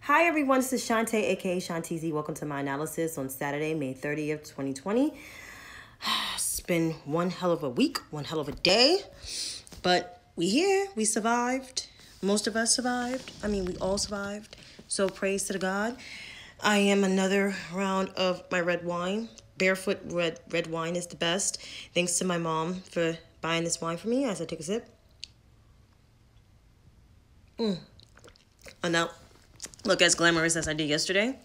Hi everyone, this is Shantae, aka Shantizi. Welcome to my analysis on Saturday, May 30th, 2020. It's been one hell of a week, one hell of a day, but we here, we survived. Most of us survived. We all survived. So praise to the God. I am another round of my red wine. Barefoot red wine is the best. Thanks to my mom for buying this wine for me as I take a sip. And now, look as glamorous as I did yesterday.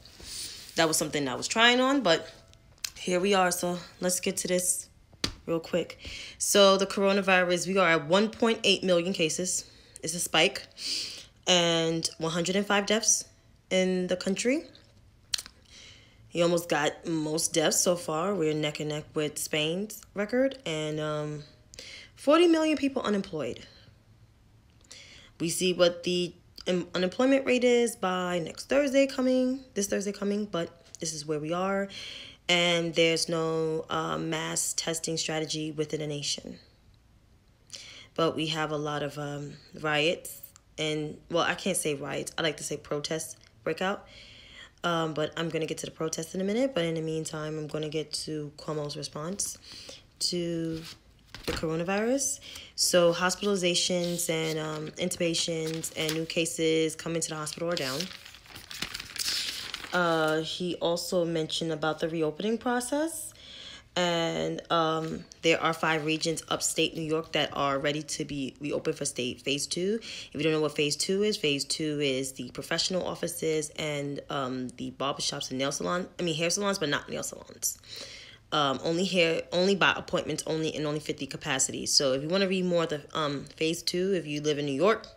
That was something I was trying on, but here we are. So let's get to this real quick. So the coronavirus, we are at 1.8 million cases. It's a spike. And 105 deaths in the country. He almost got most deaths so far. We're neck and neck with Spain's record. And 40 million people unemployed. We see what the unemployment rate is by this Thursday coming, but this is where we are. And there's no mass testing strategy within a nation. But we have a lot of riots and, well, I can't say riots. I like to say protests break out. But I'm going to get to the protests in a minute. But in the meantime, I'm going to get to Cuomo's response to the coronavirus. So hospitalizations and intubations and new cases coming to the hospital are down. He also mentioned about the reopening process. And there are 5 regions upstate New York that are ready to be reopened for phase 2. If you don't know what phase 2 is the professional offices and the barbershops and hair salons, but not nail salons. Only by appointments only, and only 50 capacity. So if you want to read more of the phase 2, if you live in New York,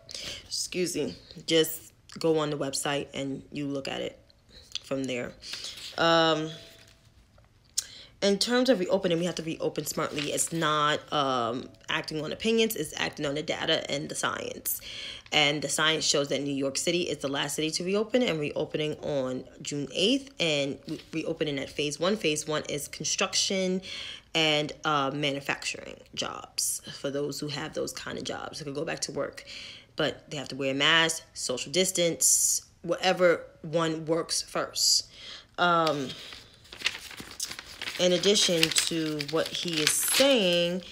just go on the website and you look at it from there. In terms of reopening, we have to reopen smartly. It's not acting on opinions. It's acting on the data and the science. And the science shows that New York City is the last city to reopen, and reopening on June 8th, and reopening at phase 1. Phase 1 is construction and manufacturing jobs for those who have those kind of jobs. They can go back to work, but they have to wear a mask, social distance, whatever one works first. In addition to what he is saying,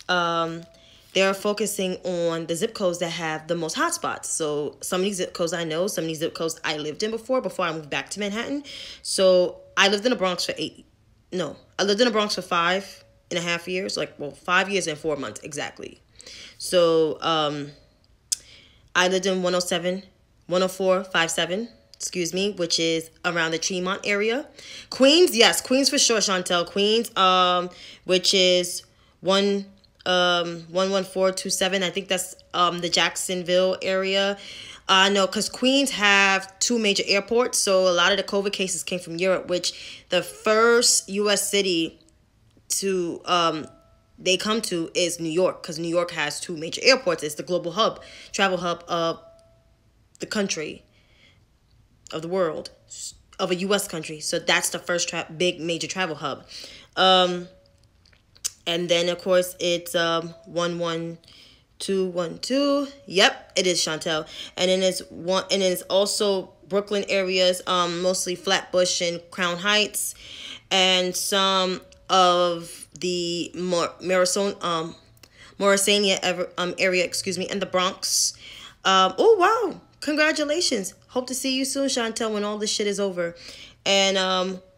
they're focusing on the zip codes that have the most hotspots. So some of these zip codes I know, some of these zip codes I lived in before I moved back to Manhattan. So I lived in the Bronx for 5.5 years, 5 years and 4 months exactly. So I lived in 10457. Which is around the Tremont area. Queens, yes, Queens for sure, Chantel. Queens, which is 11427. I think that's the Jacksonville area. No, because Queens have 2 major airports, so a lot of the COVID cases came from Europe, which the first U.S. city to they come to is New York, because New York has 2 major airports. It's the global hub, travel hub of the country, of the world, of a U.S. country. So that's the first big major travel hub. And then, of course, it's 11212. Yep, it is, Chantel. And then it's also Brooklyn areas, mostly Flatbush and Crown Heights, and some of the Morrisania area, and the Bronx. Oh, wow. Congratulations. Hope to see you soon, Chantel, when all this shit is over. And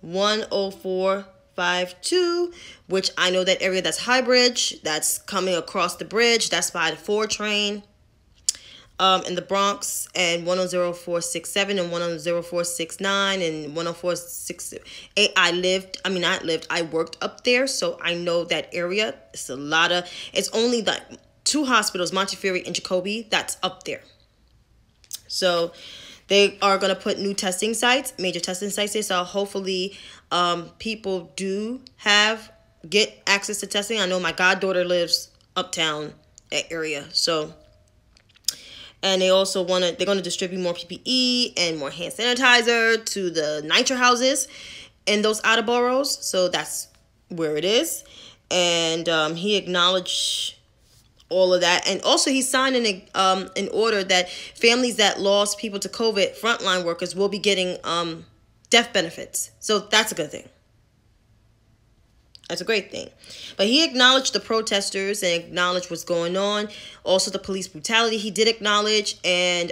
10452, which I know that area, that's High Bridge. That's coming across the bridge. That's by the 4 train in the Bronx. And 10467 and 10469 and 10468. I worked up there, so I know that area. It's only like 2 hospitals, Montefiore and Jacoby, that's up there. So they are going to put new testing sites, major testing sites there. So hopefully people do get access to testing. I know my goddaughter lives uptown area. So, and they also they're going to distribute more PPE and more hand sanitizer to the NYCHA houses in those outer boroughs. So that's where it is. And he acknowledged all of that. And also he signed an order that families that lost people to COVID, frontline workers, will be getting death benefits. So that's a good thing. That's a great thing. But he acknowledged the protesters and acknowledged what's going on. Also the police brutality he did acknowledge. And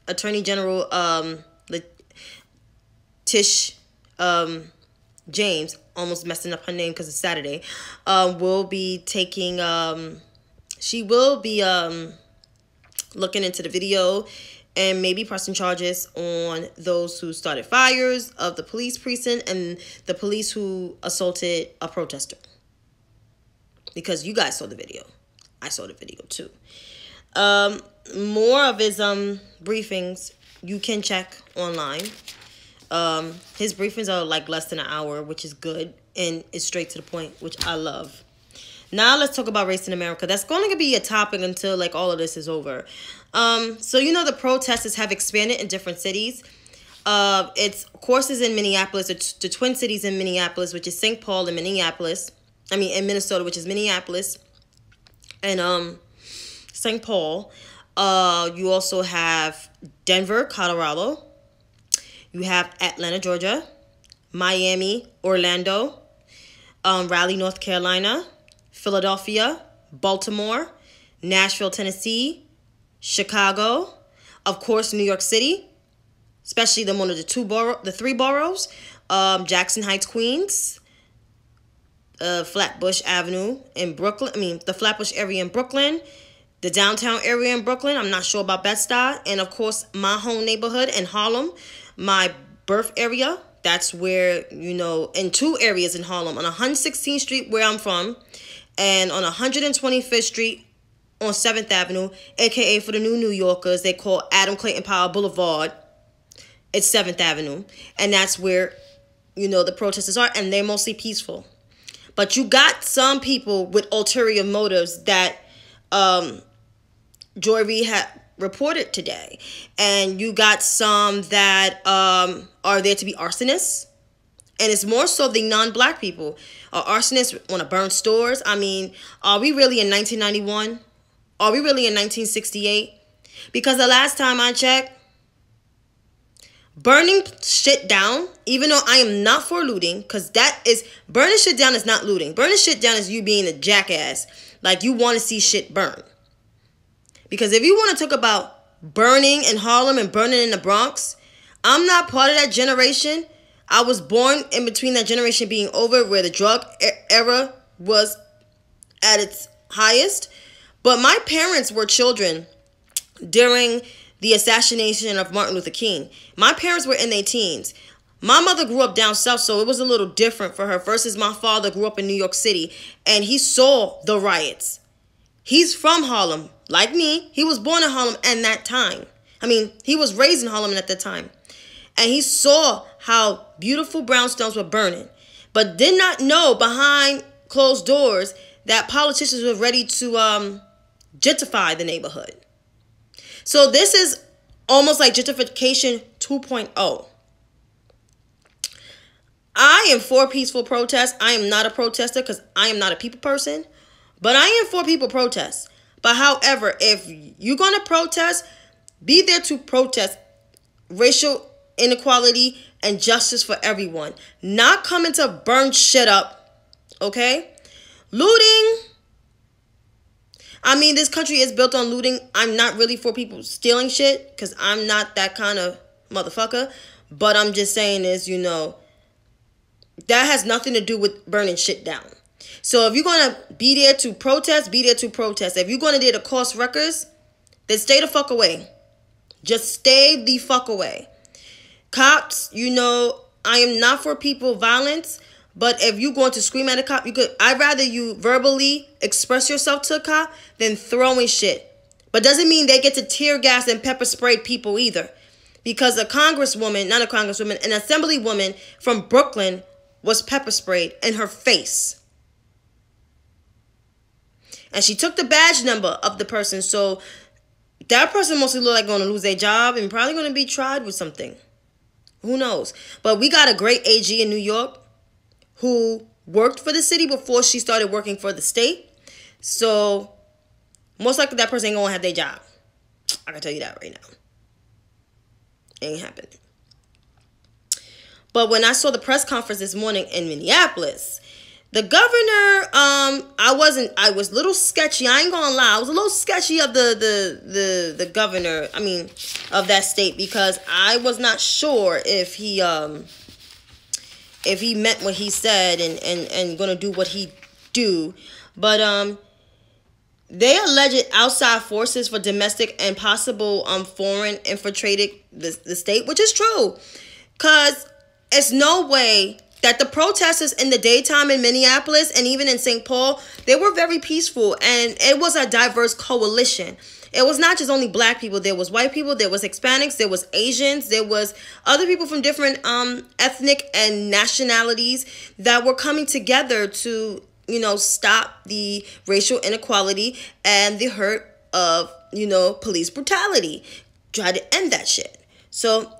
Attorney General Tish James, almost messing up her name because it's Saturday, will be taking, she will be looking into the video and maybe pressing charges on those who started fires of the police precinct and the police who assaulted a protester. Because you guys saw the video. I saw the video too. More of his briefings you can check online. His briefings are like less than an hour, which is good, and it's straight to the point, which I love. Now let's talk about race in America. That's going to be a topic until like all of this is over. So you know the protests have expanded in different cities. It's courses in Minneapolis, the Twin Cities in Minneapolis, which is St. Paul and Minneapolis. I mean in Minnesota, which is Minneapolis and St. Paul. You also have Denver, Colorado. You have Atlanta, Georgia, Miami, Orlando, Raleigh, North Carolina, Philadelphia, Baltimore, Nashville, Tennessee, Chicago, of course, New York City, especially the three boroughs, Jackson Heights, Queens, Flatbush Avenue in Brooklyn. The Flatbush area in Brooklyn, the downtown area in Brooklyn. I'm not sure about Bed-Stuy, and of course, my home neighborhood in Harlem, my birth area. That's where, in two areas in Harlem, on 116th Street, where I'm from, and on 125th Street on 7th Avenue, a.k.a. for the New Yorkers, they call Adam Clayton Powell Boulevard. It's 7th Avenue. And that's where, the protesters are, and they're mostly peaceful. But you got some people with ulterior motives that Joy Reid had reported today. And you got some that are there to be arsonists. And it's more so the non-black people. Arsonists want to burn stores. I mean, are we really in 1991? Are we really in 1968? Because the last time I checked, burning shit down, even though I am not for looting, because burning shit down is not looting. Burning shit down is you being a jackass. Like you want to see shit burn. Because if you want to talk about burning in Harlem and burning in the Bronx, I'm not part of that generation. I was born in between that generation being over where the drug era was at its highest. But my parents were children during the assassination of Martin Luther King. My parents were in their teens. My mother grew up down south, so it was a little different for her versus my father grew up in New York City, and he saw the riots. He's from Harlem. Like me, he was born in Harlem at that time. He was raised in Harlem at that time. And he saw how beautiful brownstones were burning, but did not know behind closed doors that politicians were ready to gentrify the neighborhood. So this is almost like gentrification 2.0. I am for peaceful protests. I am not a protester because I am not a people person, but I am for people protests. But however, if you're going to protest, be there to protest racial inequality and justice for everyone. Not coming to burn shit up. Okay? Looting. This country is built on looting. I'm not really for people stealing shit because I'm not that kind of motherfucker. But I'm just saying is, that has nothing to do with burning shit down. So if you're going to be there to protest, be there to protest. If you're going to there to cause records, then stay the fuck away. Just stay the fuck away. Cops, I am not for people violence, but if you're going to scream at a cop, I'd rather you verbally express yourself to a cop than throwing shit. But doesn't mean they get to tear gas and pepper spray people either. Because an assemblywoman from Brooklyn was pepper sprayed in her face. And she took the badge number of the person, so that person mostly look like going to lose their job and probably going to be tried with something. Who knows? But we got a great AG in New York who worked for the city before she started working for the state. So most likely that person ain't gonna have their job. I can tell you that right now. Ain't happening. But when I saw the press conference this morning in Minneapolis, the governor, I was a little sketchy. I ain't gonna lie. I was a little sketchy of the governor, of that state, because I was not sure if he meant what he said and gonna do what he do. But they alleged outside forces for domestic and possible foreign infiltrated the state, which is true. Because it's no way that the protesters in the daytime in Minneapolis and even in St. Paul, they were very peaceful, and it was a diverse coalition. It was not just only black people. There was white people, there was Hispanics, there was Asians, there was other people from different ethnic and nationalities that were coming together to, stop the racial inequality and the hurt of, police brutality. Try to end that shit. So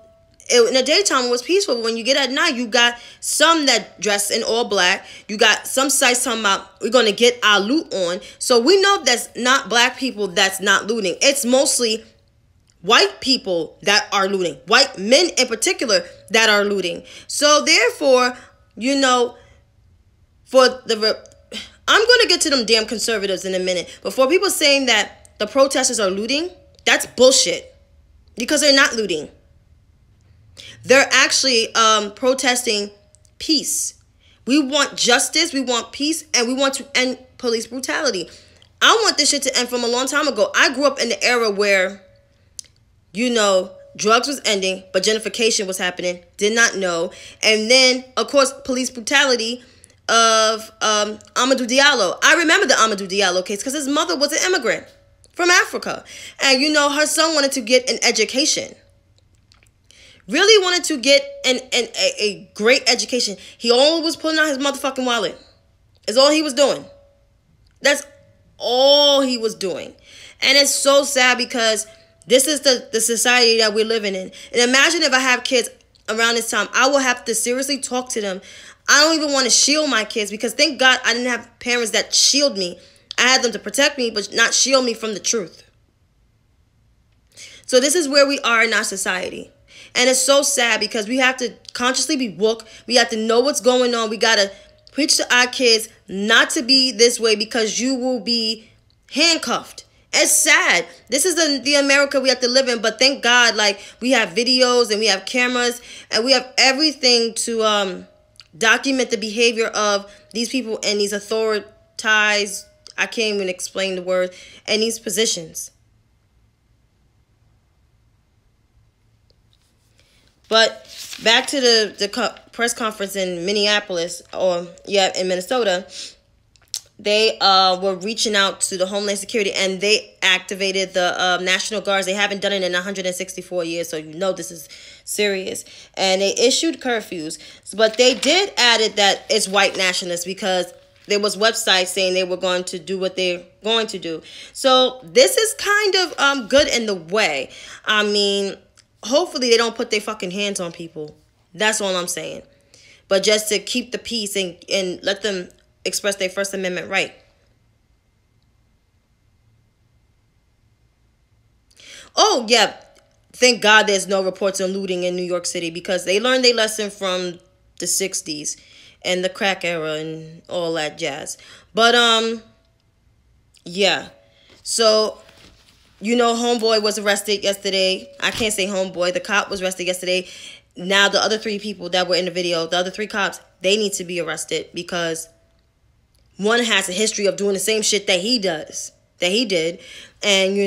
in the daytime, it was peaceful. But when you get at night, you got some that dress in all black. You got some sites talking about, we're going to get our loot on. So we know that's not black people that's not looting. It's mostly white people that are looting. White men in particular that are looting. So therefore, I'm going to get to them damn conservatives in a minute. But for people saying that the protesters are looting, that's bullshit. Because they're not looting. They're actually protesting peace. We want justice, we want peace, and we want to end police brutality. I want this shit to end from a long time ago. I grew up in the era where, drugs was ending, but gentrification was happening. Did not know. And then, of course, police brutality of Amadou Diallo. I remember the Amadou Diallo case because his mother was an immigrant from Africa. And, her son wanted to get an education. Really wanted to get a great education. He only was pulling out his motherfucking wallet. That's all he was doing. That's all he was doing. And it's so sad because this is the society that we're living in. And imagine if I have kids around this time. I will have to seriously talk to them. I don't even want to shield my kids because thank God I didn't have parents that shield me. I had them to protect me, but not shield me from the truth. So this is where we are in our society. And it's so sad because we have to consciously be woke. We have to know what's going on. We got to preach to our kids not to be this way because you will be handcuffed. It's sad. This is the America we have to live in. But thank God, we have videos and we have cameras and we have everything to document the behavior of these people and these authoritized, I can't even explain the word, and these positions. But back to the press conference in Minneapolis, in Minnesota, they were reaching out to the Homeland Security and they activated the National Guards. They haven't done it in 164 years, so this is serious. And they issued curfews, but they did added that it's white nationalists because there was websites saying they were going to do what they're going to do. So this is kind of good in the way. Hopefully they don't put their fucking hands on people. That's all I'm saying. But just to keep the peace and let them express their First Amendment right. Oh, yeah. Thank God there's no reports on looting in New York City because they learned their lesson from the 60s and the crack era and all that jazz. But, yeah. So, homeboy was arrested yesterday. I can't say homeboy. The cop was arrested yesterday. Now the other three people that were in the video, the other three cops, they need to be arrested because one has a history of doing the same shit that he did. And,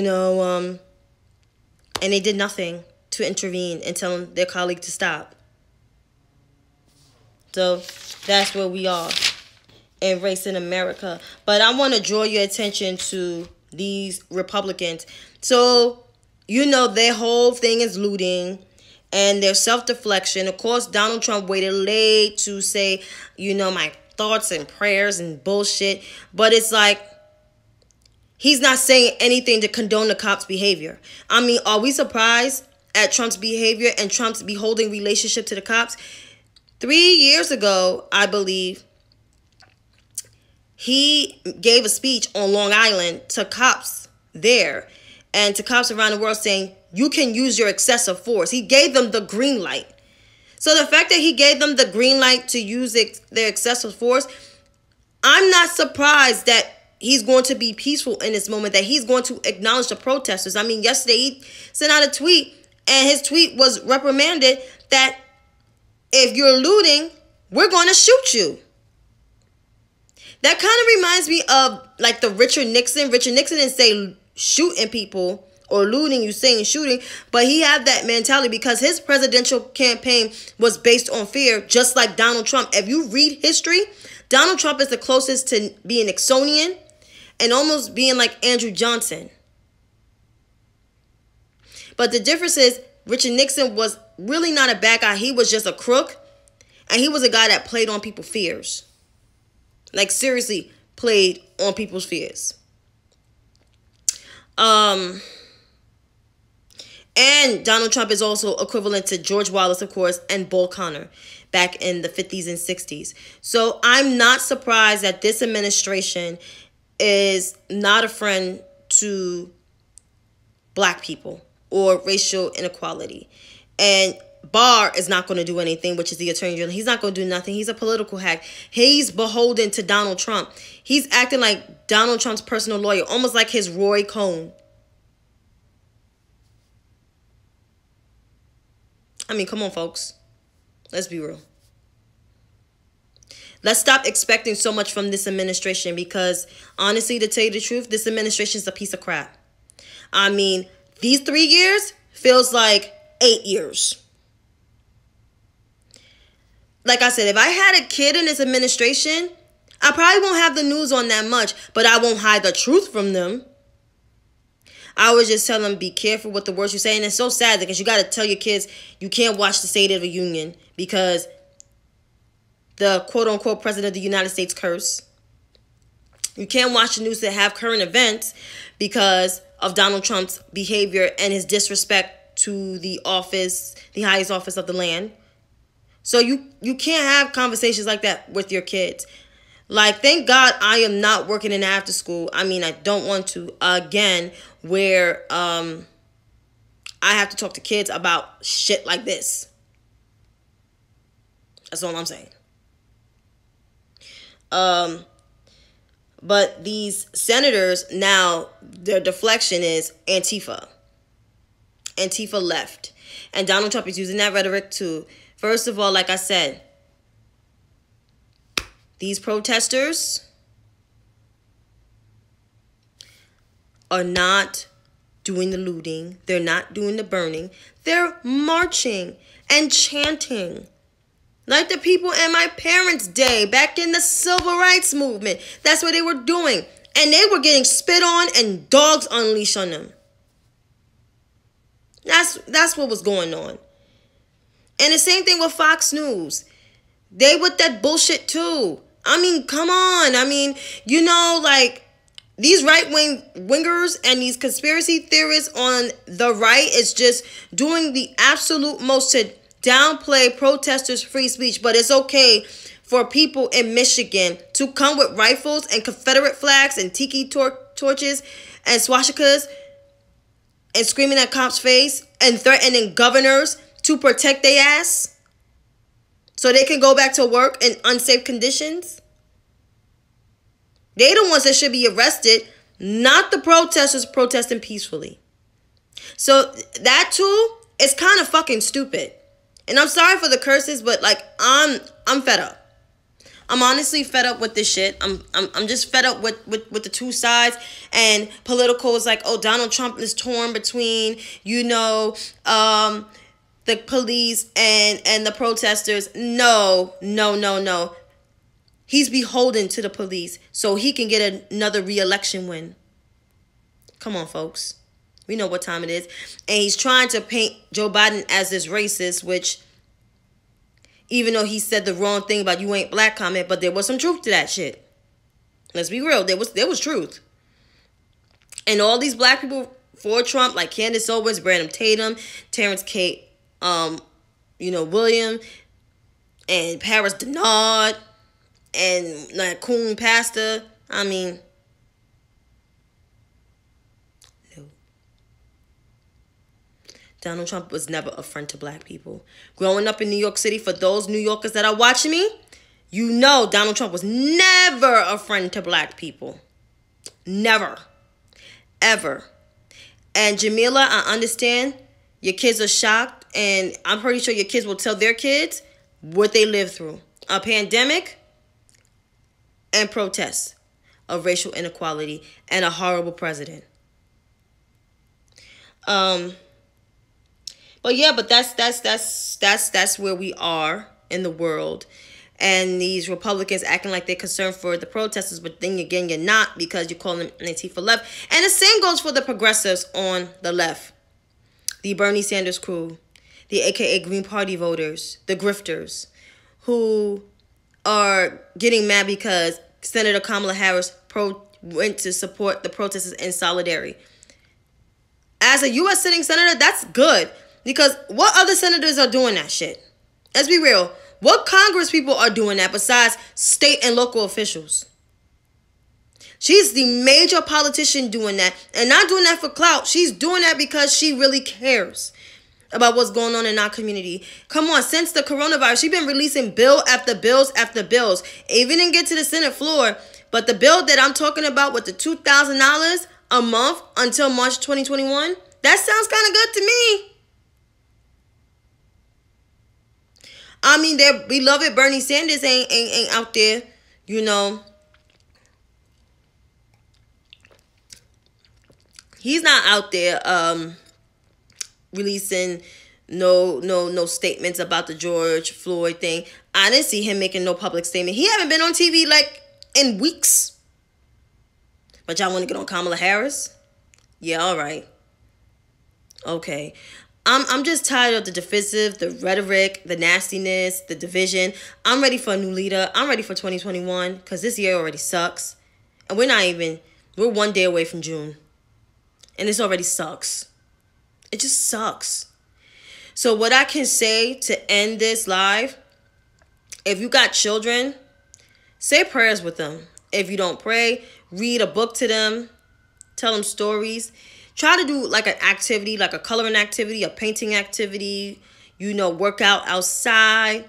and they did nothing to intervene and tell their colleague to stop. So that's where we are in race in America. But I want to draw your attention to these Republicans. So, their whole thing is looting and their self-deflection. Of course, Donald Trump waited late to say, my thoughts and prayers and bullshit. But it's like, he's not saying anything to condone the cops' behavior. Are we surprised at Trump's behavior and Trump's beholding relationship to the cops? 3 years ago, I believe, he gave a speech on Long Island to cops there and to cops around the world saying, you can use your excessive force. He gave them the green light. So the fact that he gave them the green light to use their excessive force, I'm not surprised that he's going to be peaceful in this moment, that he's going to acknowledge the protesters. I mean, yesterday he sent out a tweet, and his tweet was reprimanded that if you're looting, we're going to shoot you. That kind of reminds me of like the Richard Nixon. Richard Nixon didn't say shooting people or looting, you saying shooting, but he had that mentality because his presidential campaign was based on fear, just like Donald Trump. If you read history, Donald Trump is the closest to being Nixonian and almost being like Andrew Johnson. But the difference is Richard Nixon was really not a bad guy. He was just a crook, and he was a guy that played on people's fears. Like, seriously, played on people's fears. And Donald Trump is also equivalent to George Wallace, of course, and Bull Connor back in the 50s and 60s. So I'm not surprised that this administration is not a friend to black people or racial inequality. And Barr is not going to do anything, which is the attorney general. He's not going to do nothing. He's a political hack. He's beholden to Donald Trump. He's acting like Donald Trump's personal lawyer, almost like his Roy Cohn. I mean, come on, folks. Let's be real. Let's stop expecting so much from this administration because, honestly, to tell you the truth, this administration is a piece of crap. I mean, these 3 years feels like 8 years. Like I said, if I had a kid in this administration, I probably won't have the news on that much, but I won't hide the truth from them. I would just tell them, be careful with the words you say. And it's so sad because you got to tell your kids you can't watch the State of the Union because the quote-unquote president of the United States curse. You can't watch the news that have current events because of Donald Trump's behavior and his disrespect to the office, the highest office of the land. So you can't have conversations like that with your kids. Like, thank God I am not working in after school. I mean, I don't want to, again, where I have to talk to kids about shit like this. That's all I'm saying. But these senators, now, their deflection is Antifa. Antifa left. And Donald Trump is using that rhetoric to, first of all, like I said, these protesters are not doing the looting. They're not doing the burning. They're marching and chanting like the people in my parents' day back in the civil rights movement. That's what they were doing. And they were getting spit on and dogs unleashed on them. That's what was going on. And the same thing with Fox News. They with that bullshit too. I mean, come on. I mean, you know, like, these right-wingers and these conspiracy theorists on the right is just doing the absolute most to downplay protesters' free speech. But it's okay for people in Michigan to come with rifles and Confederate flags and tiki torches and swastikas and screaming at cops' face and threatening governors to protect their ass so they can go back to work in unsafe conditions. They the ones that should be arrested, not the protesters protesting peacefully. So that too is kind of fucking stupid. And I'm sorry for the curses, but like I'm fed up. I'm honestly fed up with this shit. I'm just fed up with the two sides. And political is like, oh, Donald Trump is torn between, you know, the police and the protesters. No. He's beholden to the police so he can get another re-election win. Come on, folks. We know what time it is. And he's trying to paint Joe Biden as this racist, which, even though he said the wrong thing about you ain't black comment, but there was some truth to that shit. Let's be real. There was truth. And all these black people for Trump, like Candace Owens, Brandon Tatum, Terrence K. William, and Paris Denard, and like Coon Pastor. I mean, Donald Trump was never a friend to black people. Growing up in New York City, for those New Yorkers that are watching me, you know Donald Trump was never a friend to black people. Never. Ever. And Jamila, I understand your kids are shocked, and I'm pretty sure your kids will tell their kids what they lived through. A pandemic and protests of racial inequality and a horrible president. But that's where we are in the world. And these Republicans acting like they're concerned for the protesters, but then again, you're not, because you call them Antifa left. And the same goes for the progressives on the left. The Bernie Sanders crew, the AKA Green Party voters, the grifters, who are getting mad because Senator Kamala Harris went to support the protesters in solidarity. As a U.S. sitting senator, that's good. Because what other senators are doing that shit? Let's be real. What Congress people are doing that besides state and local officials? She's the major politician doing that. And not doing that for clout. She's doing that because she really cares about what's going on in our community. Come on, since the coronavirus, she's been releasing bill after bills after bills. Even didn't get to the Senate floor. But the bill that I'm talking about with the $2,000 a month until March 2021, that sounds kind of good to me. I mean, their beloved Bernie Sanders ain't out there, you know. He's not out there releasing no statements about the George Floyd thing. I didn't see him making no public statement. He haven't been on TV like in weeks. But y'all want to get on Kamala Harris? Yeah, all right. Okay. I'm just tired of the divisive, the rhetoric, the nastiness, the division. I'm ready for a new leader. I'm ready for 2021 because this year already sucks. And we're 1 day away from June. And this already sucks. It just sucks. So what I can say to end this live, if you got children, say prayers with them. If you don't pray, read a book to them. Tell them stories. Try to do like an activity, like a coloring activity, a painting activity, work out outside,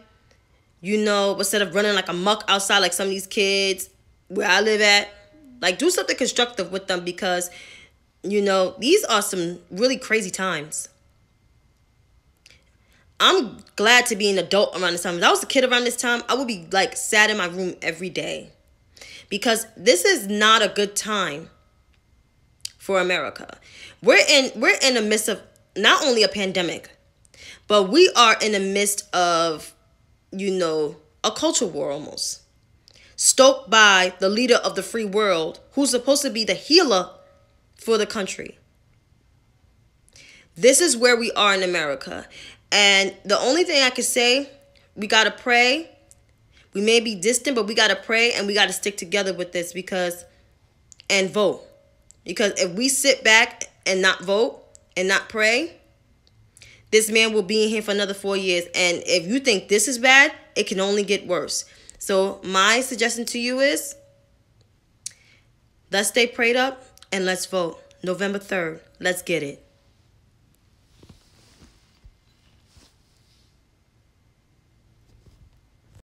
instead of running like a muck outside like some of these kids where I live at. Like, do something constructive with them because, these are some really crazy times. I'm glad to be an adult around this time. If I was a kid around this time, I would be like sad in my room every day because this is not a good time for America. We're in the midst of not only a pandemic, but we are in the midst of, a culture war almost. Stoked by the leader of the free world, who's supposed to be the healer for the country. This is where we are in America. And the only thing I can say, we got to pray. We may be distant, but we got to pray and we got to stick together with this and vote. Because if we sit back and not vote and not pray, this man will be in here for another 4 years. And if you think this is bad, it can only get worse. So my suggestion to you is, let's stay prayed up and let's vote. November 3rd. Let's get it.